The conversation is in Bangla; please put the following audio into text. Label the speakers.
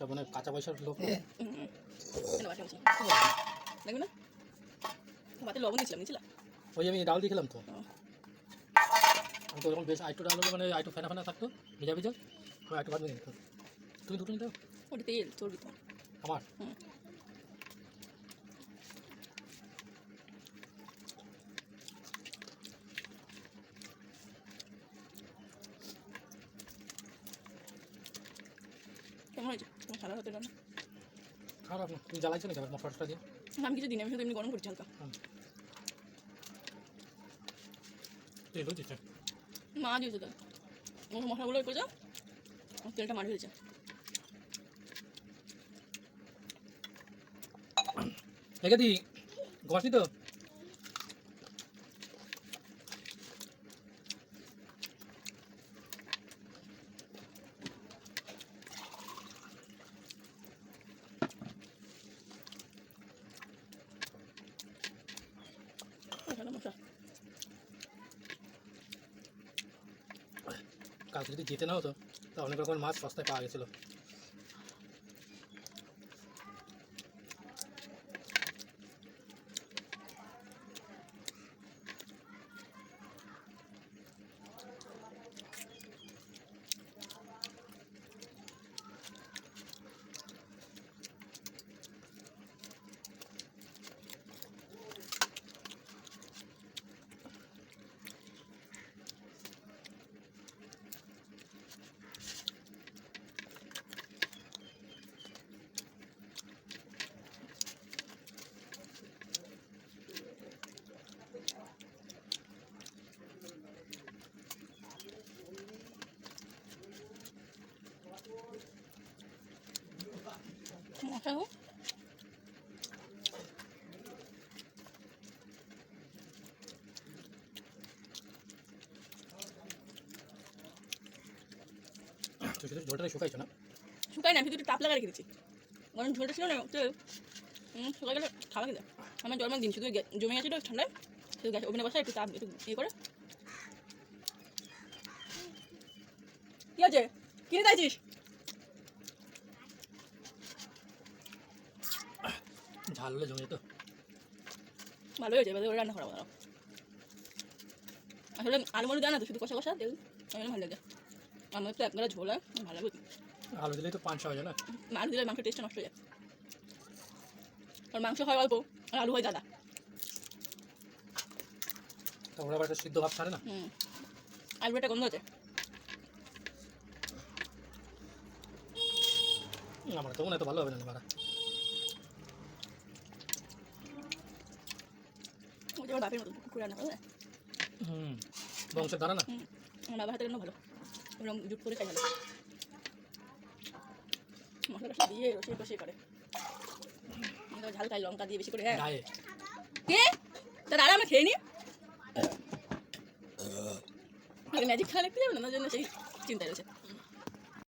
Speaker 1: সব মানে কাঁচা পয়সার লোক।
Speaker 2: দেখবে না ভাতে লবণ দিয়েছিলাম
Speaker 1: ওই আমি ডাল দিয়ে খেলাম তো। আমি তো ওরকম বেশ আইটু ডাল হলে মানে আইটু ফেনা ফেনা থাকতো ভিজা ভিজা, ওই আইটু ভাত নিয়ে নিতাম। তুমি দুটো নিতে
Speaker 2: ওটা তেল চর্বি তো
Speaker 1: আমার
Speaker 2: কেমন হয়েছে তোমার সাদা ভাতের রান্না?
Speaker 1: খারাপ না, তুমি জ্বালাইছো নাকি আবার মশলা দিয়ে?
Speaker 2: আমি কিছু দিন আমি শুধু এমনি গরম করছি হালকা।
Speaker 1: তেলও দিচ্ছে
Speaker 2: মা দিয়েছে তো মশলাগুলো করে যাও, তেলটা মারি হয়েছে।
Speaker 1: রেখে দিই ঘষনি তো।
Speaker 2: মশলা
Speaker 1: কালকে যদি যেতে না হতো তা অনেক রকমের মাছ সস্তায় পাওয়া গেছিলো।
Speaker 2: মশলা হোক
Speaker 1: ঝোলটা শুকাইছো না?
Speaker 2: শুকাই না, আমি একটু টাপ লাগা রেখে দিচ্ছি। গরম ঝোলটা ছিল না তো শুকাই গেলে খাওয়া খেতে আমার জল দিন শুধু জমে গেছিলো ঠান্ডায়, শুধু গ্যাস ওভেনে বসা একটু তাপ একটু ইয়ে করে। কী আছে কিনে চাইছিস?
Speaker 1: ঝাল হলে জমে যেত।
Speaker 2: ভালো হয়েছে, এবার রান্না করা ভালো। আসলে আলু মলু দেয় না তো, শুধু কষা কষা তেল, আমার ভালো লাগে। আমার তো একবারে ঝোল হয় ভালো লাগে।
Speaker 1: আলু দিলেই তো পাঁচশো হয়ে যায় না?
Speaker 2: আলু দিলে মাংসের টেস্টটা নষ্ট হয়ে যায়, আর মাংস হয় অল্প আর আলু হয় দাদা।
Speaker 1: তা ওরা আবার একটা সিদ্ধ ভাব ছাড়ে না।
Speaker 2: আলু একটা গন্ধ আছে।
Speaker 1: আমার তো মনে হয় তো ভালো হবে না মারা।
Speaker 2: ওই যে আমার বাপের মতো করে রান্না করে।
Speaker 1: বংশের ধারা না।
Speaker 2: আমার বাবার হাতের রান্না ভালো, ওরকম জুট করে খাই ভালো। মশলাটা দিয়ে রসিয়ে কষিয়ে করে ঝাল খাই লঙ্কা দিয়ে বেশি করে। হ্যাঁ
Speaker 1: গায়ে
Speaker 2: কে তা দাদা আমরা খেয়ে নি ম্যাজিক খেলা দেখতে যাবে না, ওনার জন্য সেই চিন্তা রয়েছে।